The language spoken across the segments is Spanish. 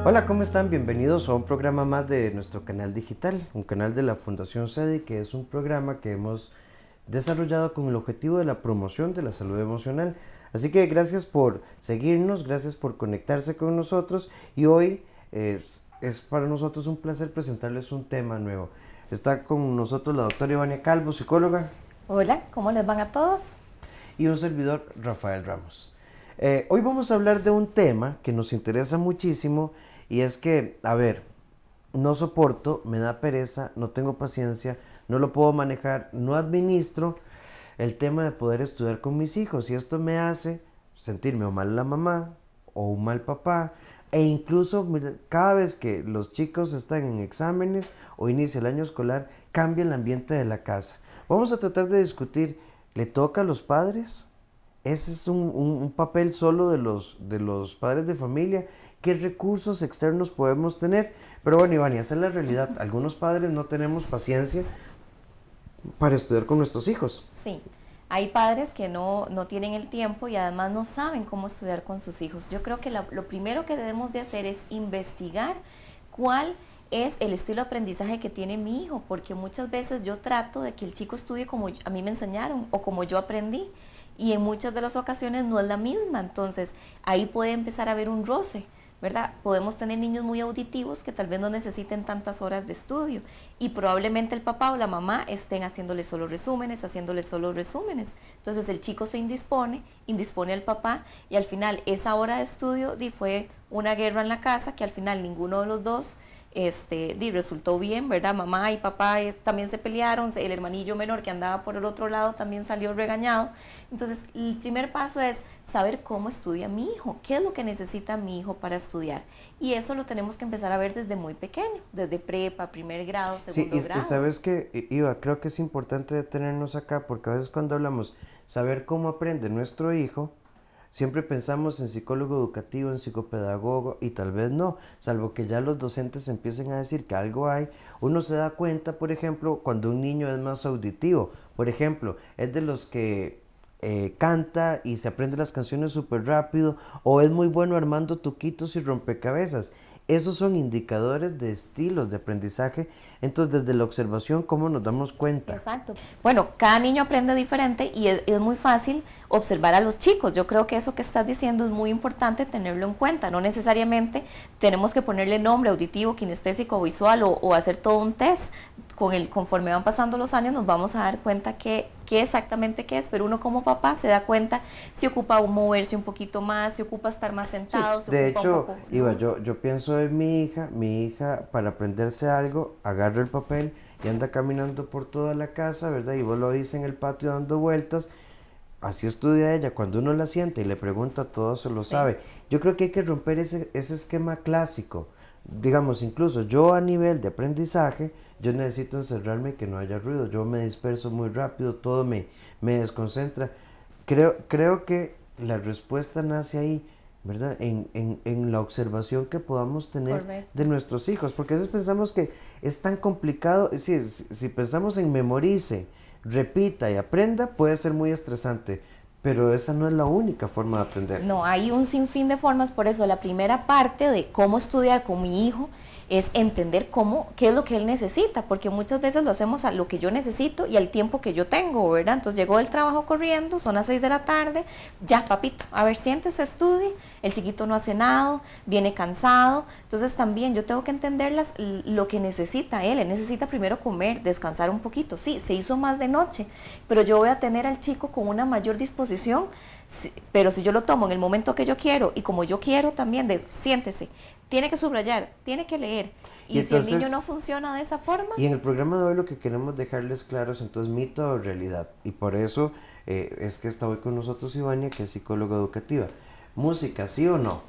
Hola, ¿cómo están? Bienvenidos a un programa más de nuestro canal digital, un canal de la Fundación SEDI, que es un programa que hemos desarrollado con el objetivo de la promoción de la salud emocional. Así que gracias por seguirnos, gracias por conectarse con nosotros y hoy es para nosotros un placer presentarles un tema nuevo. Está con nosotros la doctora Ivania Calvo, psicóloga. Hola, ¿cómo les van a todos? Y un servidor, Rafael Ramos. Hoy vamos a hablar de un tema que nos interesa muchísimo y es que, a ver, no soporto, me da pereza, no tengo paciencia, no lo puedo manejar, no administro el tema de poder estudiar con mis hijos y esto me hace sentirme o mal la mamá o un mal papá e incluso cada vez que los chicos están en exámenes o inicia el año escolar cambia el ambiente de la casa. Vamos a tratar de discutir, ¿le toca a los padres? Ese es un papel solo de los padres de familia. ¿Qué recursos externos podemos tener? Pero bueno, Iván, esa es la realidad. Algunos padres no tenemos paciencia para estudiar con nuestros hijos. Sí, hay padres que no tienen el tiempo y además no saben cómo estudiar con sus hijos. Yo creo que lo primero que debemos de hacer es investigar cuál es el estilo de aprendizaje que tiene mi hijo, porque muchas veces yo trato de que el chico estudie como a mí me enseñaron o como yo aprendí y en muchas de las ocasiones no es la misma, entonces ahí puede empezar a haber un roce, ¿verdad? Podemos tener niños muy auditivos que tal vez no necesiten tantas horas de estudio y probablemente el papá o la mamá estén haciéndole solo resúmenes, entonces el chico se indispone al papá y al final esa hora de estudio fue una guerra en la casa que al final ninguno de los dos resultó bien, ¿verdad? Mamá y papá también se pelearon, el hermanillo menor que andaba por el otro lado también salió regañado. Entonces, el primer paso es saber cómo estudia mi hijo, qué es lo que necesita mi hijo para estudiar. Y eso lo tenemos que empezar a ver desde muy pequeño, desde prepa, primer grado, segundo Y grado. sabes que, Iva, creo que es importante detenernos acá porque a veces cuando hablamos saber cómo aprende nuestro hijo, siempre pensamos en psicólogo educativo, en psicopedagogo y tal vez no, salvo que ya los docentes empiecen a decir que algo hay. Uno se da cuenta, por ejemplo, cuando un niño es más auditivo, por ejemplo, es de los que canta y se aprende las canciones súper rápido o es muy bueno armando tuquitos y rompecabezas. Esos son indicadores de estilos de aprendizaje. Entonces, desde la observación, ¿cómo nos damos cuenta? Exacto. Bueno, cada niño aprende diferente y es muy fácil observar a los chicos. Yo creo que eso que estás diciendo es muy importante tenerlo en cuenta. No necesariamente tenemos que ponerle nombre auditivo, kinestésico, visual o hacer todo un test. Conforme van pasando los años nos vamos a dar cuenta qué exactamente qué es, pero uno como papá se da cuenta si ocupa moverse un poquito más, si ocupa estar más Sí, sentado, si de ocupa un hecho, poco Iba, luz. yo pienso en mi hija para aprenderse algo, agarra el papel y anda caminando por toda la casa, ¿verdad? Y vos lo ves en el patio dando vueltas, así estudia ella, cuando uno la siente y le pregunta todo se lo Sí. sabe. Yo creo que hay que romper ese esquema clásico, digamos, incluso yo a nivel de aprendizaje, yo necesito encerrarme y que no haya ruido, yo me disperso muy rápido, me desconcentra. Creo que la respuesta nace ahí, ¿verdad? En la observación que podamos tener de Correcto. nuestros hijos, porque a veces pensamos que es tan complicado, si pensamos en memorice, repita y aprenda, puede ser muy estresante, pero esa no es la única forma de aprender. No, hay un sinfín de formas, por eso la primera parte de cómo estudiar con mi hijo es entender qué es lo que él necesita, porque muchas veces lo hacemos a lo que yo necesito y al tiempo que yo tengo, ¿verdad? Entonces llegó del trabajo corriendo, son las 6 de la tarde, ya papito, a ver, siéntese, estudie, el chiquito no hace nada, viene cansado, entonces también yo tengo que entender lo que necesita él necesita primero comer, descansar un poquito, sí, se hizo más de noche, pero yo voy a tener al chico con una mayor disposición. Sí, pero si yo lo tomo en el momento que yo quiero y como yo quiero también, siéntese, tiene que subrayar, tiene que leer. Y Y si el niño entonces, no funciona de esa forma, y en el programa de hoy lo que queremos dejarles claro es entonces mito o realidad. Y por eso es que está hoy con nosotros Ivania, que es psicóloga educativa. Música, ¿sí o no?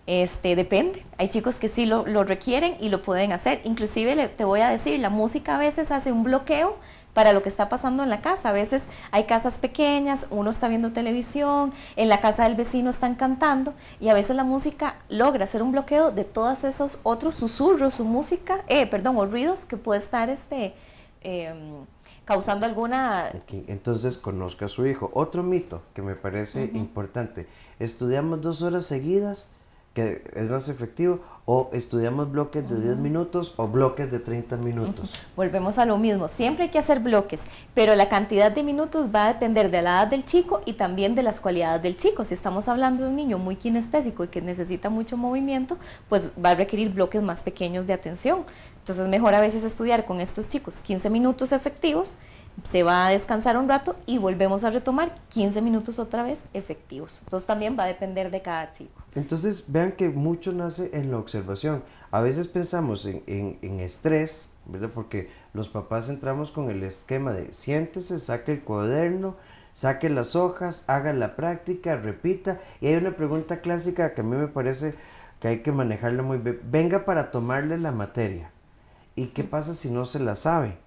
depende. Hay chicos que sí lo requieren y lo pueden hacer. Inclusive te voy a decir, la música a veces hace un bloqueo para lo que está pasando en la casa. A veces hay casas pequeñas, uno está viendo televisión, en la casa del vecino están cantando y a veces la música logra hacer un bloqueo de todos esos otros susurros, su música, o ruidos que puede estar eh, causando alguna... Ok, entonces conozca a su hijo. Otro mito que me parece importante. Estudiamos 2 horas seguidas que es más efectivo, o estudiamos bloques de 10 minutos o bloques de 30 minutos. Volvemos a lo mismo, siempre hay que hacer bloques, pero la cantidad de minutos va a depender de la edad del chico y también de las cualidades del chico. Si estamos hablando de un niño muy kinestésico y que necesita mucho movimiento, pues va a requerir bloques más pequeños de atención. Entonces mejor a veces estudiar con estos chicos 15 minutos efectivos, se va a descansar un rato y volvemos a retomar 15 minutos otra vez efectivos. Entonces también va a depender de cada chico. Entonces vean que mucho nace en la observación. A veces pensamos en estrés, ¿verdad? Porque los papás entramos con el esquema de siéntese, saque el cuaderno, saque las hojas, haga la práctica, repita. Y hay una pregunta clásica que a mí me parece que hay que manejarla muy bien. Venga para tomarle la materia. ¿Y qué pasa si no se la sabe?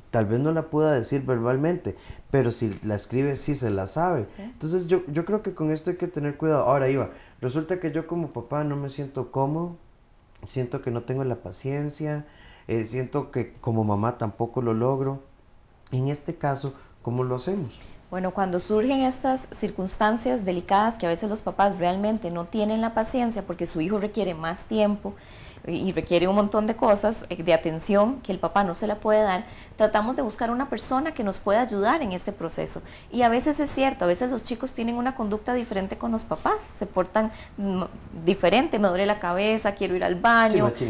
Tal vez no la pueda decir verbalmente, pero si la escribe sí se la sabe. Sí. Entonces yo creo que con esto hay que tener cuidado. Ahora, Iva, resulta que yo como papá no me siento cómodo, siento que no tengo la paciencia, siento que como mamá tampoco lo logro. En este caso, ¿cómo lo hacemos? Bueno, cuando surgen estas circunstancias delicadas que a veces los papás realmente no tienen la paciencia porque su hijo requiere más tiempo y requiere un montón de cosas, de atención que el papá no se la puede dar, tratamos de buscar una persona que nos pueda ayudar en este proceso. Y a veces es cierto, a veces los chicos tienen una conducta diferente con los papás, se portan diferente, me duele la cabeza, quiero ir al baño, Sí,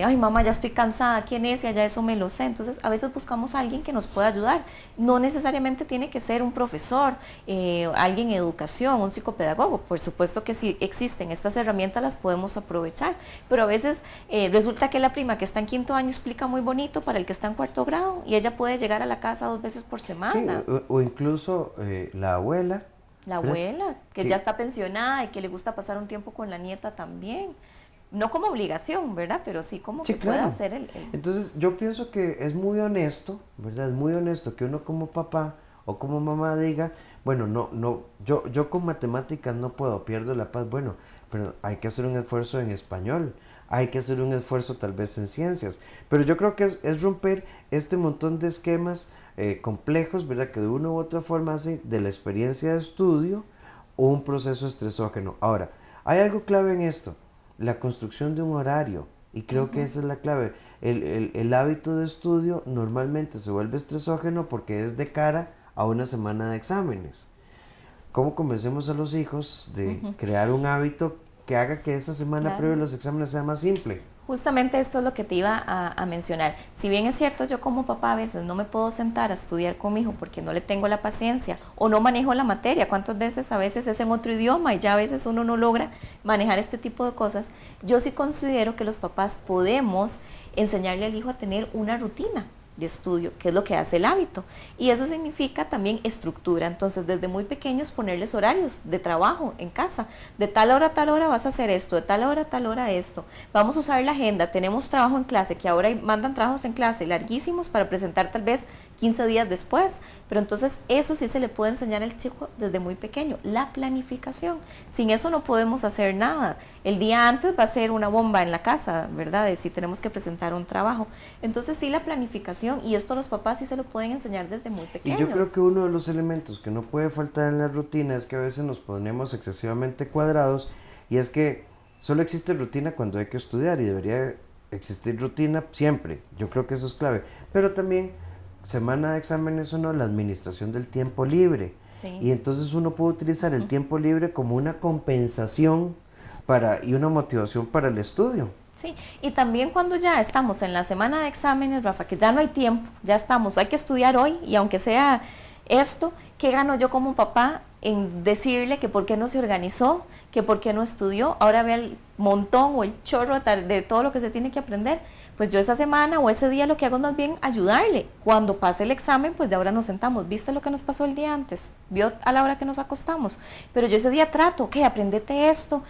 ay mamá, ya estoy cansada, ¿quién es? Ya eso me lo sé. Entonces a veces buscamos a alguien que nos pueda ayudar. No necesariamente tiene que ser un profesor, alguien en educación, un psicopedagogo. Por supuesto que si existen estas herramientas las podemos aprovechar, pero a veces resulta que la prima que está en 5º año explica muy bonito para el que está en 4º grado y ella puede llegar a la casa 2 veces por semana. Sí, o incluso la abuela. La abuela, que ya está pensionada y que le gusta pasar un tiempo con la nieta también. No como obligación, ¿verdad? Pero sí como Sí, que claro. pueda hacer el... Entonces yo pienso que es muy honesto, ¿verdad? Es muy honesto que uno como papá o como mamá diga, bueno, yo con matemáticas no puedo, pierdo la paz, bueno, pero hay que hacer un esfuerzo en español, hay que hacer un esfuerzo tal vez en ciencias, pero yo creo que es romper este montón de esquemas complejos, ¿verdad? Que de una u otra forma hacen de la experiencia de estudio un proceso estresógeno. Ahora, hay algo clave en esto, la construcción de un horario, y creo que esa es la clave. El hábito de estudio normalmente se vuelve estresógeno porque es de cara a una semana de exámenes. ¿Cómo convencemos a los hijos de crear un hábito que haga que esa semana previa a los exámenes sea más simple? Justamente esto es lo que te iba a mencionar. Si bien es cierto, yo como papá a veces no me puedo sentar a estudiar con mi hijo porque no le tengo la paciencia o no manejo la materia. ¿Cuántas veces a veces es en otro idioma y ya a veces uno no logra manejar este tipo de cosas? Yo sí considero que los papás podemos enseñarle al hijo a tener una rutina de estudio, que es lo que hace el hábito. Y eso significa también estructura. Entonces, desde muy pequeños ponerles horarios de trabajo en casa. De tal hora a tal hora vas a hacer esto, de tal hora a tal hora esto. Vamos a usar la agenda, tenemos trabajo en clase, que ahora mandan trabajos en clase larguísimos para presentar tal vez 15 días después. Pero entonces eso sí se le puede enseñar al chico desde muy pequeño, la planificación. Sin eso no podemos hacer nada. El día antes va a ser una bomba en la casa, ¿verdad? De si tenemos que presentar un trabajo. Entonces sí, la planificación, y esto los papás sí se lo pueden enseñar desde muy pequeños. Y yo creo que uno de los elementos que no puede faltar en la rutina es que a veces nos ponemos excesivamente cuadrados, y es que solo existe rutina cuando hay que estudiar y debería existir rutina siempre. Yo creo que eso es clave. Pero también semana de exámenes o no, la administración del tiempo libre. Sí. Y entonces uno puede utilizar el tiempo libre como una compensación y una motivación para el estudio. Sí, y también cuando ya estamos en la semana de exámenes, Rafa, que ya no hay tiempo, ya estamos, hay que estudiar hoy, y aunque sea esto, ¿qué gano yo como papá en decirle que por qué no se organizó, que por qué no estudió? Ahora ve el montón o el chorro de todo lo que se tiene que aprender. Pues yo esa semana o ese día lo que hago es más bien ayudarle. Cuando pase el examen, pues de ahora nos sentamos. ¿Viste lo que nos pasó el día antes? ¿Vio a la hora que nos acostamos? Pero yo ese día trato, aprendete esto,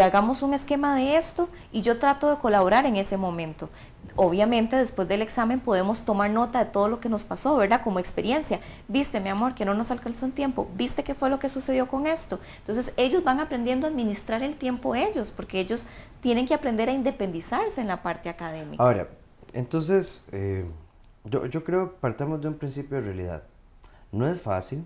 hagamos un esquema de esto, y yo trato de colaborar en ese momento. Obviamente después del examen podemos tomar nota de todo lo que nos pasó, ¿verdad? Como experiencia. ¿Viste, mi amor, que no nos alcanzó un tiempo? ¿Viste qué fue lo que sucedió con esto? Entonces ellos van aprendiendo a administrar el tiempo ellos, porque ellos tienen que aprender a independizarse en la parte académica. Ahora, entonces, yo creo que partamos de un principio de realidad. No es fácil.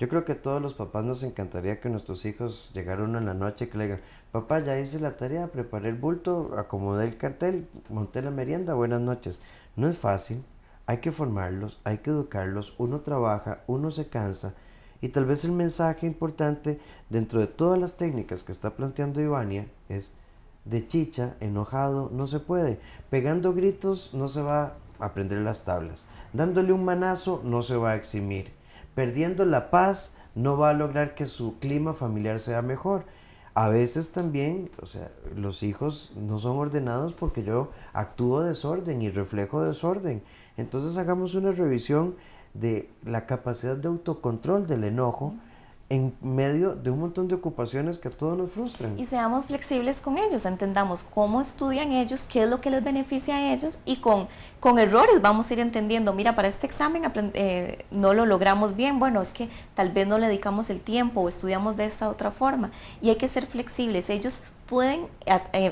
Yo creo que a todos los papás nos encantaría que nuestros hijos llegaran en la noche y que le digan, papá, ya hice la tarea, preparé el bulto, acomodé el cartel, monté la merienda, buenas noches. No es fácil, hay que formarlos, hay que educarlos, uno trabaja, uno se cansa y tal vez el mensaje importante dentro de todas las técnicas que está planteando Ivania es de chicha, enojado, no se puede. Pegando gritos no se va a aprender las tablas. Dándole un manazo no se va a eximir. Perdiendo la paz no va a lograr que su clima familiar sea mejor. A veces también, o sea, los hijos no son ordenados porque yo actúo desorden y reflejo desorden. Entonces hagamos una revisión de la capacidad de autocontrol del enojo en medio de un montón de ocupaciones que a todos nos frustran. Y seamos flexibles con ellos, entendamos cómo estudian ellos, qué es lo que les beneficia a ellos y con errores vamos a ir entendiendo, mira, para este examen no lo logramos bien, bueno, es que tal vez no le dedicamos el tiempo o estudiamos de esta otra forma y hay que ser flexibles, ellos pueden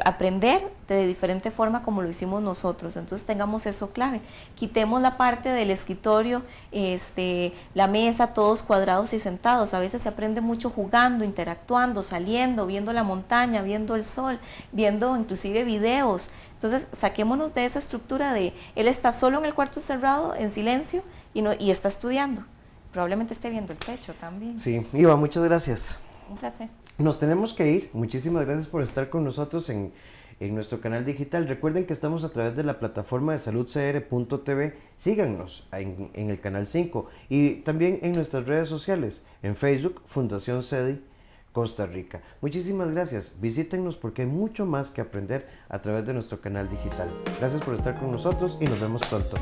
aprender de diferente forma como lo hicimos nosotros, entonces tengamos eso clave, quitemos la parte del escritorio, la mesa, todos cuadrados y sentados, a veces se aprende mucho jugando, interactuando, saliendo, viendo la montaña, viendo el sol, viendo inclusive videos, entonces saquémonos de esa estructura de él está solo en el cuarto cerrado, en silencio y está estudiando, probablemente esté viendo el techo también. Sí, Iva, muchas gracias. Un placer. Nos tenemos que ir. Muchísimas gracias por estar con nosotros en nuestro canal digital. Recuerden que estamos a través de la plataforma de saludcr.tv. Síganos en el canal 5 y también en nuestras redes sociales, en Facebook, Fundación CEDI Costa Rica. Muchísimas gracias. Visítennos porque hay mucho más que aprender a través de nuestro canal digital. Gracias por estar con nosotros y nos vemos pronto.